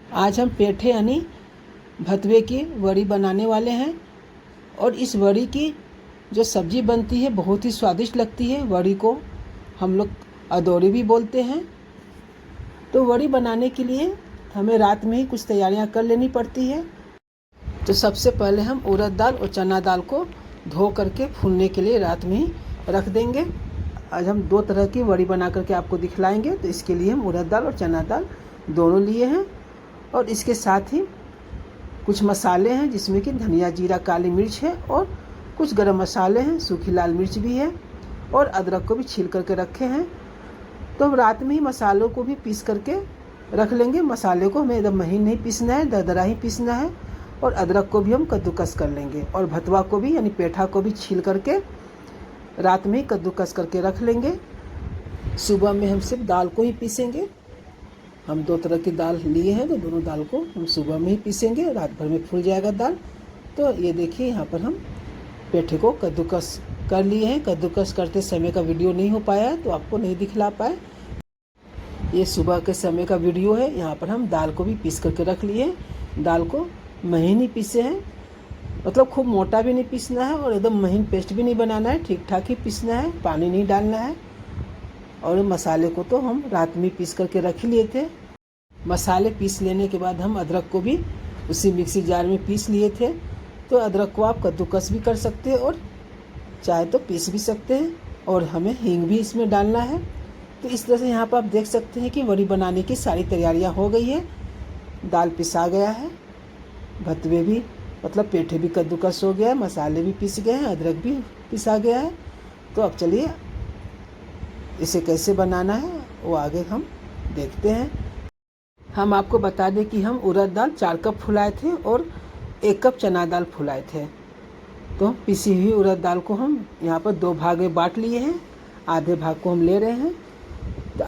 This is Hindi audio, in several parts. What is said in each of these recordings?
आज हम पेठे यानी भतवे की वड़ी बनाने वाले हैं। और इस वड़ी की जो सब्ज़ी बनती है बहुत ही स्वादिष्ट लगती है। वड़ी को हम लोग अदौरी भी बोलते हैं। तो वड़ी बनाने के लिए हमें रात में ही कुछ तैयारियां कर लेनी पड़ती है। तो सबसे पहले हम उड़द दाल और चना दाल को धो करके फूलने के लिए रात में ही रख देंगे। आज हम दो तरह की वड़ी बना करके आपको दिखलाएंगे। तो इसके लिए हम उड़द दाल और चना दाल दोनों लिए हैं। और इसके साथ ही कुछ मसाले हैं जिसमें कि धनिया, जीरा, काली मिर्च है और कुछ गरम मसाले हैं, सूखी लाल मिर्च भी है और अदरक को भी छील करके रखे हैं। तो हम रात में ही मसालों को भी पीस करके रख लेंगे। मसाले को हमें एकदम महीन नहीं पीसना है, दरदरा ही पीसना है। और अदरक को भी हम कद्दूकस कर लेंगे और भतवा को भी यानी पेठा को भी छील करके रात में ही कद्दूकस करके रख लेंगे। सुबह में हम सिर्फ दाल को ही पीसेंगे। हम दो तरह की दाल लिए हैं तो दोनों दाल को हम सुबह में ही पीसेंगे, रात भर में फूल जाएगा दाल। तो ये देखिए यहाँ पर हम पेठे को कद्दूकस कर लिए हैं। कद्दूकस करते समय का वीडियो नहीं हो पाया तो आपको नहीं दिखला पाए। ये सुबह के समय का वीडियो है। यहाँ पर हम दाल को भी पीस करके रख लिए हैं। दाल को महीन ही पीसे हैं, मतलब खूब मोटा भी नहीं पीसना है और एकदम महीन पेस्ट भी नहीं बनाना है, ठीक ठाक ही पीसना है, पानी नहीं डालना है। और मसाले को तो हम रात में पीस करके रख ही लिए थे। मसाले पीस लेने के बाद हम अदरक को भी उसी मिक्सी जार में पीस लिए थे। तो अदरक को आप कद्दूकस भी कर सकते हैं और चाहे तो पीस भी सकते हैं। और हमें हींग भी इसमें डालना है। तो इस तरह से यहाँ पर आप देख सकते हैं कि वड़ी बनाने की सारी तैयारियाँ हो गई है। दाल पिसा गया है, भतवे भी मतलब पेठे भी कद्दूकस हो गया है, मसाले भी पीस गए हैं, अदरक भी पिसा गया है। तो अब चलिए इसे कैसे बनाना है वो आगे हम देखते हैं। हम आपको बता दें कि हम उड़द दाल 4 कप फुलाए थे और 1 कप चना दाल फुलाए थे। तो पिसी हुई उड़द दाल को हम यहाँ पर 2 भाग में बांट लिए हैं। आधे भाग को हम ले रहे हैं। तो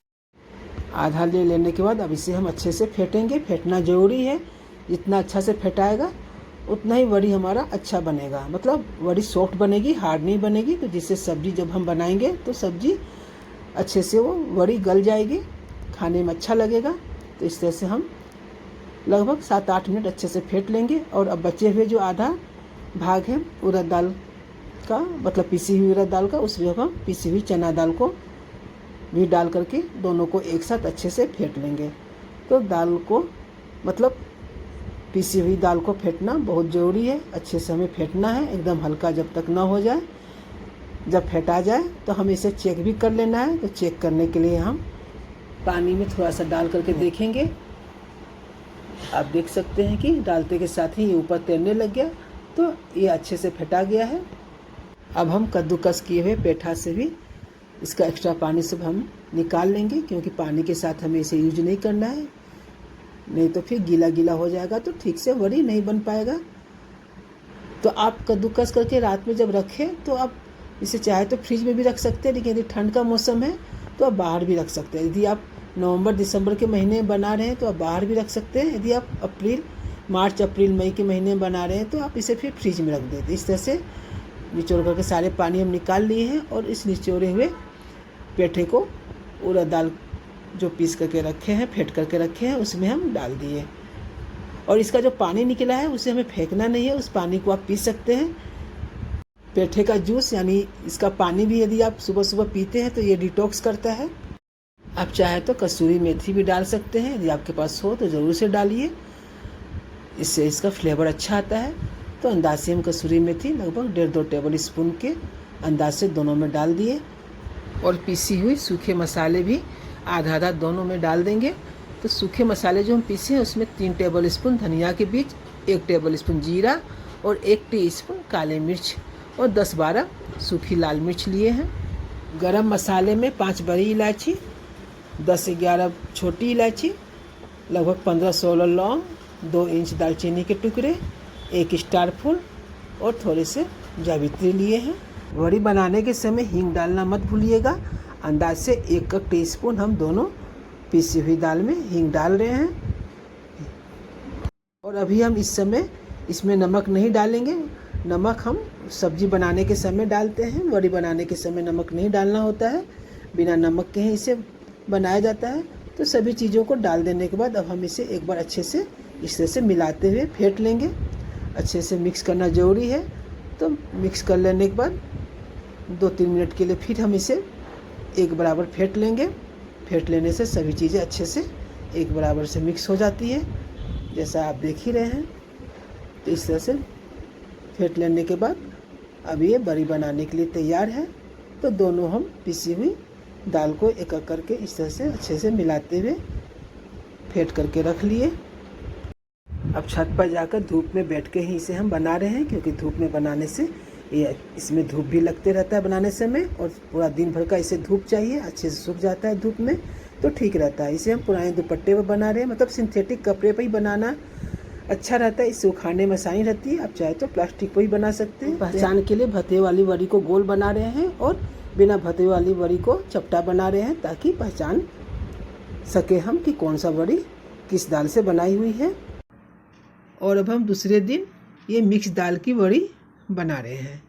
आधा ले लेने के बाद अब इसे हम अच्छे से फेंटेंगे। फेंटना ज़रूरी है, जितना अच्छा से फेंटाएगा उतना ही वड़ी हमारा अच्छा बनेगा, मतलब वड़ी सॉफ्ट बनेगी, हार्ड नहीं बनेगी। तो जिससे सब्ज़ी जब हम बनाएंगे तो सब्ज़ी अच्छे से वो वड़ी गल जाएगी, खाने में अच्छा लगेगा। तो इस तरह से हम लगभग 7-8 मिनट अच्छे से फेंट लेंगे। और अब बचे हुए जो आधा भाग है उड़द दाल का, मतलब पीसी हुई उड़द दाल का, उसमें हम पीसी हुई चना दाल को भी डाल करके दोनों को एक साथ अच्छे से फेंट लेंगे। तो दाल को मतलब पीसी हुई दाल को फेंटना बहुत ज़रूरी है। अच्छे से हमें फेंटना है, एकदम हल्का जब तक ना हो जाए। जब फेंटा जाए तो हमें इसे चेक भी कर लेना है। तो चेक करने के लिए हम पानी में थोड़ा सा डाल करके देखेंगे। आप देख सकते हैं कि डालते के साथ ही ये ऊपर तैरने लग गया। तो ये अच्छे से फेंटा गया है। अब हम कद्दूकस किए हुए पेठा से भी इसका एक्स्ट्रा पानी सब हम निकाल लेंगे, क्योंकि पानी के साथ हमें इसे यूज नहीं करना है, नहीं तो फिर गीला गीला हो जाएगा तो ठीक से वड़ी नहीं बन पाएगा। तो आप कद्दूकस करके रात में जब रखें तो आप इसे चाहे तो फ्रिज में भी रख सकते हैं, लेकिन यदि ठंड का मौसम है तो आप बाहर भी रख सकते हैं। यदि आप नवंबर दिसंबर के महीने में बना रहे हैं तो आप बाहर भी रख सकते हैं। यदि आप मार्च अप्रैल मई के महीने में बना रहे हैं तो आप इसे फिर फ्रिज में रख देते। इस तरह से निचोड़ करके सारे पानी हम निकाल लिए हैं। और इस निचोड़े हुए पेठे को उड़द दाल जो पीस करके रखे हैं, फेंट करके रखे हैं, उसमें हम डाल दिए। और इसका जो पानी निकला है उसे हमें फेंकना नहीं है, उस पानी को आप पी सकते हैं। पेठे का जूस यानी इसका पानी भी यदि आप सुबह सुबह पीते हैं तो ये डिटॉक्स करता है। आप चाहे तो कसूरी मेथी भी डाल सकते हैं, यदि आपके पास हो तो ज़रूर से डालिए, इससे इसका फ्लेवर अच्छा आता है। तो अंदाज से हम कसूरी मेथी लगभग 1.5-2 टेबल स्पून के अंदाज से दोनों में डाल दिए। और पीसी हुई सूखे मसाले भी आधा आधा दोनों में डाल देंगे। तो सूखे मसाले जो हम पीसे हैं उसमें 3 टेबल स्पून धनिया के बीज, 1 टेबल स्पून जीरा और 1 टीस्पून काले मिर्च और 10-12 सूखी लाल मिर्च लिए हैं। गरम मसाले में 5 बड़ी इलायची, 10 से 11 छोटी इलायची, लगभग 15-16 लौंग, 2 इंच दालचीनी के टुकड़े, 1 स्टार फूल और थोड़े से जावित्री लिए हैं। वड़ी बनाने के समय हींग डालना मत भूलिएगा। अंदाज से 1 टीस्पून हम दोनों पीसी हुई दाल में हींग डाल रहे हैं। और अभी हम इस समय इसमें नमक नहीं डालेंगे। नमक हम सब्जी बनाने के समय डालते हैं, वड़ी बनाने के समय नमक नहीं डालना होता है। बिना नमक के ही इसे बनाया जाता है। तो सभी चीज़ों को डाल देने के बाद अब हम इसे एक बार अच्छे से इस तरह से मिलाते हुए फेंट लेंगे। अच्छे से मिक्स करना ज़रूरी है। तो मिक्स कर लेने के बाद 2-3 मिनट के लिए फिर हम इसे एक बराबर फेंट लेंगे। फेंट लेने से सभी चीज़ें अच्छे से एक बराबर से मिक्स हो जाती है, जैसा आप देख ही रहे हैं। तो इस तरह से फेंट लेने के बाद अब ये बड़ी बनाने के लिए तैयार है। तो दोनों हम पिसी हुई दाल को एक एक करके इस तरह से अच्छे से मिलाते हुए फेंट करके रख लिए। अब छत पर जाकर धूप में बैठ के ही इसे हम बना रहे हैं, क्योंकि धूप में बनाने से ये इसमें धूप भी लगते रहता है बनाने समय, और पूरा दिन भर का इसे धूप चाहिए, अच्छे से सूख जाता है धूप में तो ठीक रहता है। इसे हम पुराने दुपट्टे पर बना रहे हैं, मतलब सिंथेटिक कपड़े पर ही बनाना अच्छा रहता है, इससे खाने में आसानी रहती है। आप चाहे तो प्लास्टिक पर ही बना सकते हैं। पहचान के लिए भते वाली वड़ी को गोल बना रहे हैं और बिना भते वाली वड़ी को चपटा बना रहे हैं, ताकि पहचान सके हम कि कौन सा वड़ी किस दाल से बनाई हुई है। और अब हम दूसरे दिन ये मिक्स दाल की वड़ी बना रहे हैं।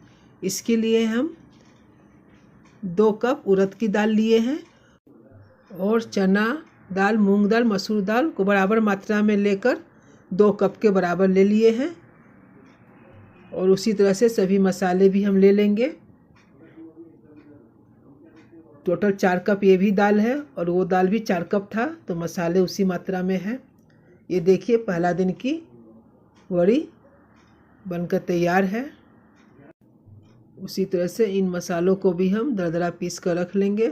इसके लिए हम 2 कप उड़द की दाल लिए हैं और चना दाल, मूंग दाल, मसूर दाल को बराबर मात्रा में लेकर 2 कप के बराबर ले लिए हैं। और उसी तरह से सभी मसाले भी हम ले लेंगे। टोटल 4 कप ये भी दाल है और वो दाल भी 4 कप था, तो मसाले उसी मात्रा में है। ये देखिए पहला दिन की वड़ी बनकर तैयार है। उसी तरह से इन मसालों को भी हम दरदरा पीस कर रख लेंगे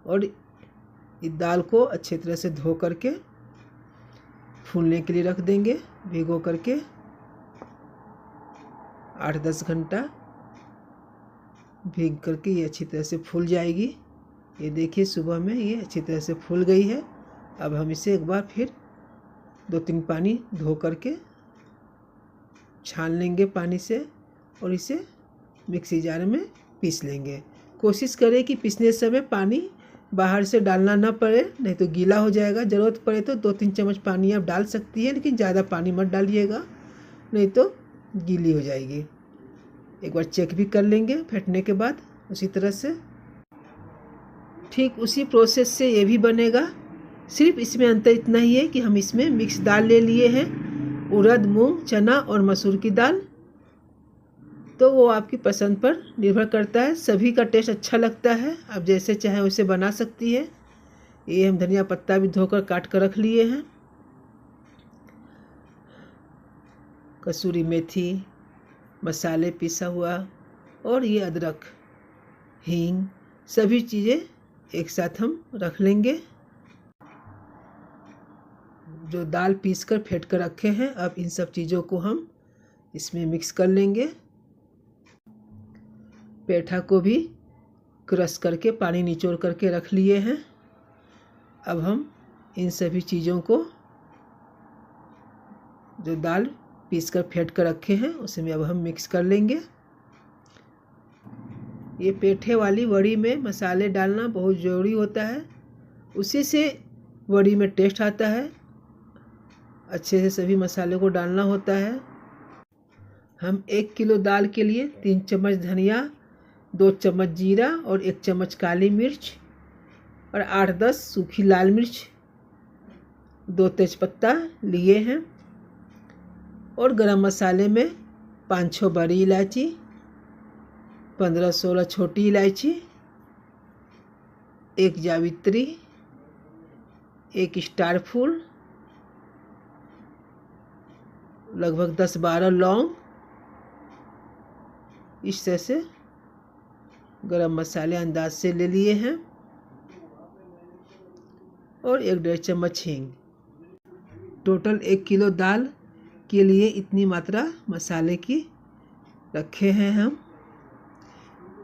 और इस दाल को अच्छे तरह से धो करके फूलने के लिए रख देंगे, भिगो करके 8-10 घंटा भीग करके ये अच्छी तरह से फूल जाएगी। ये देखिए सुबह में ये अच्छी तरह से फूल गई है। अब हम इसे एक बार फिर 2-3 पानी धो करके छान लेंगे पानी से और इसे मिक्सी जार में पीस लेंगे। कोशिश करें कि पीसने समय पानी बाहर से डालना ना पड़े, नहीं तो गीला हो जाएगा। ज़रूरत पड़े तो 2-3 चम्मच पानी आप डाल सकती है, लेकिन ज़्यादा पानी मत डालिएगा, नहीं तो गीली हो जाएगी। एक बार चेक भी कर लेंगे फेंटने के बाद। उसी तरह से ठीक उसी प्रोसेस से ये भी बनेगा। सिर्फ इसमें अंतर इतना ही है कि हम इसमें मिक्स दाल ले लिए हैं, उड़द, मूंग, चना और मसूर की दाल। तो वो आपकी पसंद पर निर्भर करता है, सभी का टेस्ट अच्छा लगता है। आप जैसे चाहें वैसे बना सकती है। ये हम धनिया पत्ता भी धोकर काट कर रख लिए हैं, कसूरी मेथी, मसाले पिसा हुआ और ये अदरक, हींग, सभी चीज़ें एक साथ हम रख लेंगे। जो दाल पीस कर फेंट कर रखे हैं, अब इन सब चीज़ों को हम इसमें मिक्स कर लेंगे। पेठा को भी क्रश करके पानी निचोड़ करके रख लिए हैं। अब हम इन सभी चीज़ों को, जो दाल पीस कर फेंट कर रखे हैं, उसमें अब हम मिक्स कर लेंगे। ये पेठे वाली वड़ी में मसाले डालना बहुत ज़रूरी होता है, उसी से वड़ी में टेस्ट आता है। अच्छे से सभी मसाले को डालना होता है। हम 1 किलो दाल के लिए 3 चम्मच धनिया, 2 चम्मच जीरा और 1 चम्मच काली मिर्च और 8-10 सूखी लाल मिर्च, 2 तेज़पत्ता लिए हैं। और गरम मसाले में 5-6 बड़ी इलायची, 15-16 छोटी इलायची, 1 जावित्री, 1 स्टार फूल, लगभग 10-12 लौंग। इस तरह से गरम मसाले अंदाज से ले लिए हैं और 1-1.5 चम्मच हींग। टोटल 1 किलो दाल के लिए इतनी मात्रा मसाले की रखे हैं हम,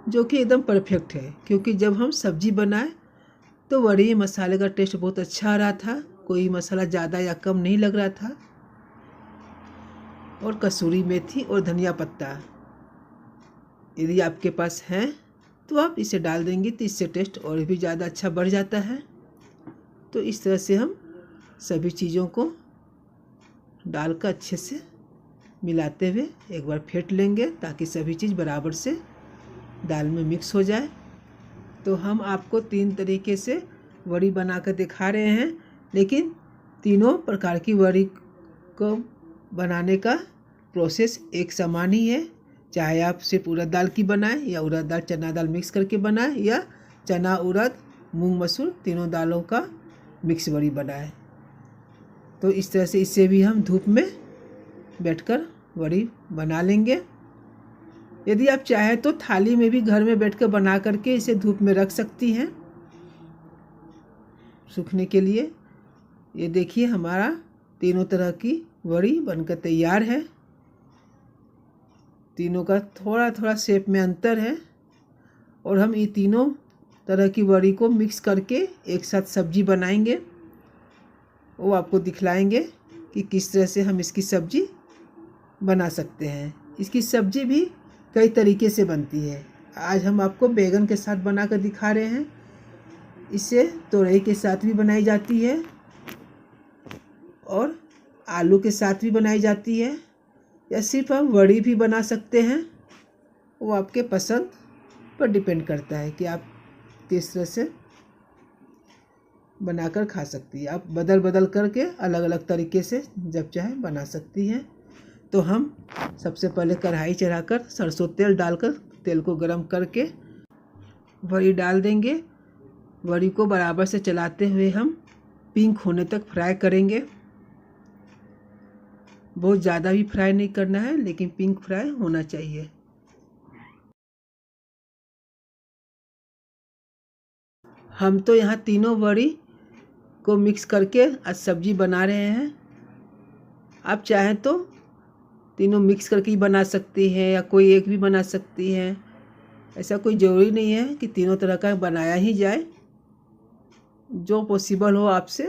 जो कि एकदम परफेक्ट है। क्योंकि जब हम सब्जी बनाए तो वड़ी मसाले का टेस्ट बहुत अच्छा आ रहा था, कोई मसाला ज़्यादा या कम नहीं लग रहा था। और कसूरी मेथी और धनिया पत्ता यदि आपके पास है तो आप इसे डाल देंगे, तो इससे टेस्ट और भी ज़्यादा अच्छा बढ़ जाता है। तो इस तरह से हम सभी चीज़ों को डालकर अच्छे से मिलाते हुए एक बार फेंट लेंगे, ताकि सभी चीज़ बराबर से दाल में मिक्स हो जाए। तो हम आपको 3 तरीके से वड़ी बनाकर दिखा रहे हैं, लेकिन तीनों प्रकार की वड़ी को बनाने का प्रोसेस एक समान ही है। चाहे आप सिर्फ उड़द दाल की बनाएं या उड़द दाल चना दाल मिक्स करके बनाएं या चना उड़द मूंग मसूर तीनों दालों का मिक्स वड़ी बनाएं। तो इस तरह से इससे भी हम धूप में बैठकर वड़ी बना लेंगे। यदि आप चाहें तो थाली में भी घर में बैठकर बना करके इसे धूप में रख सकती हैं सूखने के लिए। ये देखिए हमारा तीनों तरह की वड़ी बनकर तैयार है। तीनों का थोड़ा थोड़ा शेप में अंतर है और हम ये तीनों तरह की वड़ी को मिक्स करके एक साथ सब्जी बनाएंगे। वो आपको दिखलाएंगे कि किस तरह से हम इसकी सब्जी बना सकते हैं। इसकी सब्जी भी कई तरीके से बनती है। आज हम आपको बैगन के साथ बनाकर दिखा रहे हैं। इसे तोरई के साथ भी बनाई जाती है और आलू के साथ भी बनाई जाती है, या सिर्फ हम वड़ी भी बना सकते हैं। वो आपके पसंद पर डिपेंड करता है कि आप किस तरह से बनाकर खा सकती है। आप बदल बदल करके अलग अलग तरीके से जब चाहे बना सकती हैं। तो हम सबसे पहले कढ़ाई चढ़ाकर सरसों तेल डालकर तेल को गरम करके वड़ी डाल देंगे। वड़ी को बराबर से चलाते हुए हम पिंक होने तक फ्राई करेंगे। बहुत ज़्यादा भी फ्राई नहीं करना है, लेकिन पिंक फ्राई होना चाहिए। हम तो यहाँ तीनों वड़ी को मिक्स करके आज सब्जी बना रहे हैं। आप चाहें तो तीनों मिक्स करके ही बना सकती हैं या कोई एक भी बना सकती हैं। ऐसा कोई ज़रूरी नहीं है कि तीनों तरह का बनाया ही जाए। जो पॉसिबल हो आपसे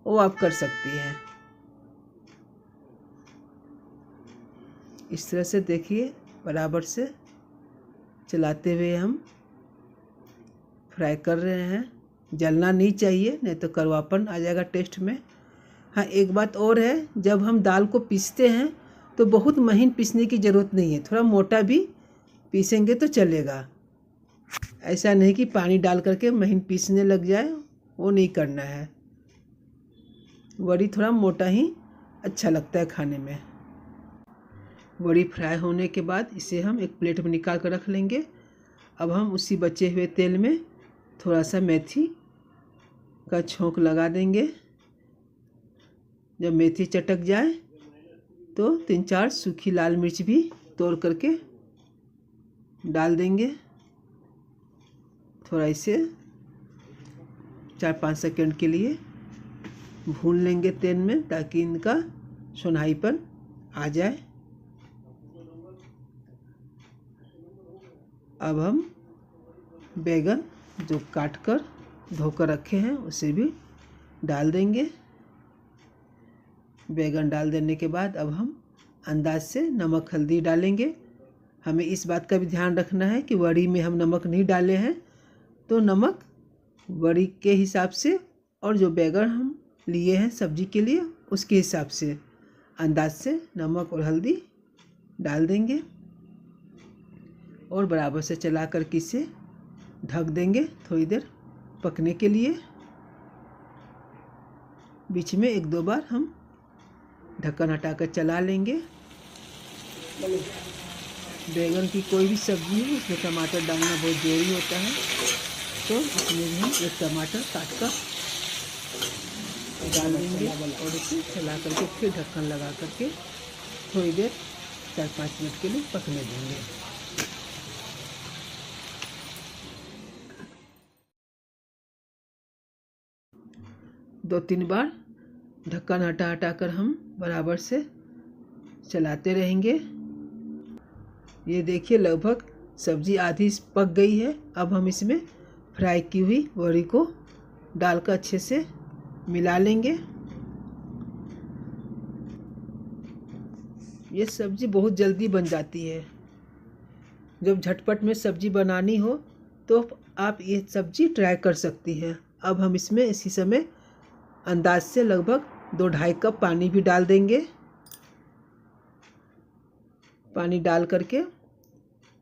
वो आप कर सकती हैं। इस तरह से देखिए बराबर से चलाते हुए हम फ्राई कर रहे हैं। जलना नहीं चाहिए, नहीं तो कड़वापन आ जाएगा टेस्ट में। हाँ, एक बात और है, जब हम दाल को पीसते हैं तो बहुत महीन पीसने की ज़रूरत नहीं है। थोड़ा मोटा भी पीसेंगे तो चलेगा। ऐसा नहीं कि पानी डाल करके महीन पीसने लग जाए, वो नहीं करना है। वड़ी थोड़ा मोटा ही अच्छा लगता है खाने में। वड़ी फ्राई होने के बाद इसे हम एक प्लेट में निकाल कर रख लेंगे। अब हम उसी बचे हुए तेल में थोड़ा सा मेथी का छोंक लगा देंगे। जब मेथी चटक जाए तो 3-4 सूखी लाल मिर्च भी तोड़ करके डाल देंगे। थोड़ा इसे 4-5 सेकंड के लिए भून लेंगे तेल में, ताकि इनका सुनहरापन आ जाए। अब हम बैगन जो काट कर धोकर रखे हैं उसे भी डाल देंगे। बैगन डाल देने के बाद अब हम अंदाज से नमक हल्दी डालेंगे। हमें इस बात का भी ध्यान रखना है कि वड़ी में हम नमक नहीं डाले हैं, तो नमक वड़ी के हिसाब से और जो बैगन हम लिए हैं सब्जी के लिए उसके हिसाब से अंदाज से नमक और हल्दी डाल देंगे और बराबर से चला कर के इसे ढक देंगे थोड़ी देर पकने के लिए। बीच में 1-2 बार हम ढक्कन हटाकर चला लेंगे। बैगन की कोई भी सब्जी हो उसमें टमाटर डालना बहुत ज़रूरी होता है, तो इसमें भी हम एक टमाटर काट कर डाल देंगे और इसे चला करके फिर ढक्कन लगा करके थोड़ी देर 4-5 मिनट के लिए पकने देंगे। दो 3 बार ढक्कन हटा कर हम बराबर से चलाते रहेंगे। ये देखिए लगभग सब्जी आधी पक गई है। अब हम इसमें फ्राई की हुई वड़ी को डालकर अच्छे से मिला लेंगे। ये सब्जी बहुत जल्दी बन जाती है। जब झटपट में सब्जी बनानी हो तो आप ये सब्जी ट्राई कर सकती हैं। अब हम इसमें इसी समय अंदाज से लगभग 2-2.5 कप पानी भी डाल देंगे। पानी डाल करके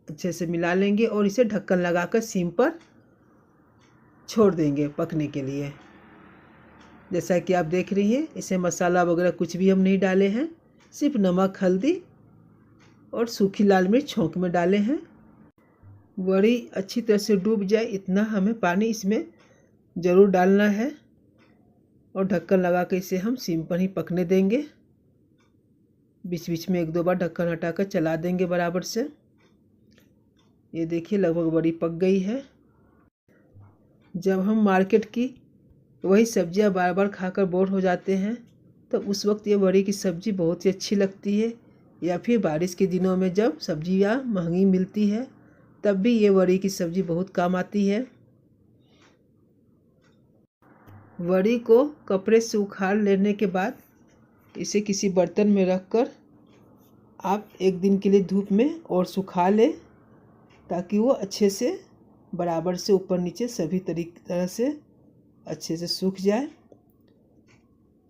अच्छे से मिला लेंगे और इसे ढक्कन लगाकर सिम पर छोड़ देंगे पकने के लिए। जैसा कि आप देख रही हैं, इसे मसाला वगैरह कुछ भी हम नहीं डाले हैं, सिर्फ नमक, हल्दी और सूखी लाल मिर्च छोंक में डाले हैं। वड़ी अच्छी तरह से डूब जाए इतना हमें पानी इसमें ज़रूर डालना है और ढक्कन लगा के इसे हम सिम पर ही पकने देंगे। बीच बीच में 1-2 बार ढक्कन हटाकर चला देंगे बराबर से। ये देखिए लगभग वड़ी पक गई है। जब हम मार्केट की वही सब्जियां बार बार खाकर बोर हो जाते हैं तो उस वक्त ये वड़ी की सब्ज़ी बहुत ही अच्छी लगती है, या फिर बारिश के दिनों में जब सब्जियां महंगी मिलती है तब भी ये वड़ी की सब्ज़ी बहुत काम आती है। वड़ी को कपड़े से उखाड़ लेने के बाद इसे किसी बर्तन में रखकर आप 1 दिन के लिए धूप में और सुखा लें, ताकि वो अच्छे से बराबर से ऊपर नीचे सभी तरह से अच्छे से सूख जाए।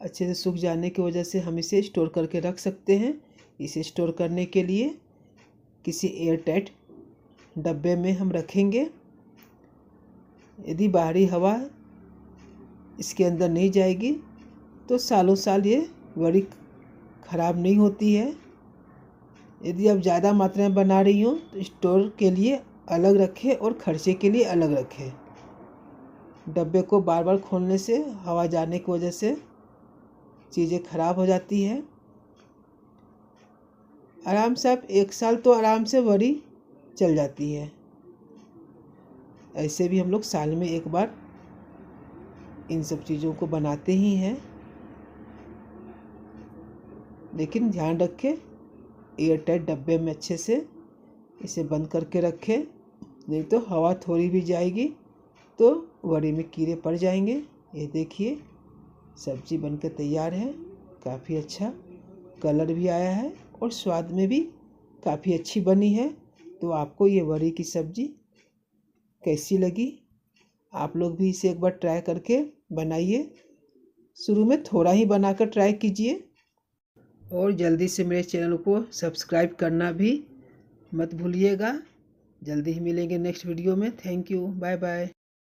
अच्छे से सूख जाने की वजह से हम इसे स्टोर करके रख सकते हैं। इसे स्टोर करने के लिए किसी एयर टाइट डब्बे में हम रखेंगे। यदि बाहरी हवा इसके अंदर नहीं जाएगी तो सालों साल ये वड़ी ख़राब नहीं होती है। यदि आप ज़्यादा मात्रा में बना रही हो तो स्टोर के लिए अलग रखें और खर्चे के लिए अलग रखें। डब्बे को बार बार खोलने से हवा जाने की वजह से चीज़ें ख़राब हो जाती है। आराम से आप 1 साल तो आराम से वड़ी चल जाती है। ऐसे भी हम लोग साल में 1 बार इन सब चीज़ों को बनाते ही हैं, लेकिन ध्यान रखें एयर टाइट डब्बे में अच्छे से इसे बंद करके रखें, नहीं तो हवा थोड़ी भी जाएगी तो वड़ी में कीड़े पड़ जाएंगे। ये देखिए सब्ज़ी बनकर तैयार है। काफ़ी अच्छा कलर भी आया है और स्वाद में भी काफ़ी अच्छी बनी है। तो आपको ये वड़ी की सब्ज़ी कैसी लगी? आप लोग भी इसे एक बार ट्राई करके बनाइए। शुरू में थोड़ा ही बनाकर ट्राई कीजिए और जल्दी से मेरे चैनल को सब्सक्राइब करना भी मत भूलिएगा। जल्दी ही मिलेंगे नेक्स्ट वीडियो में। Thank you, bye bye.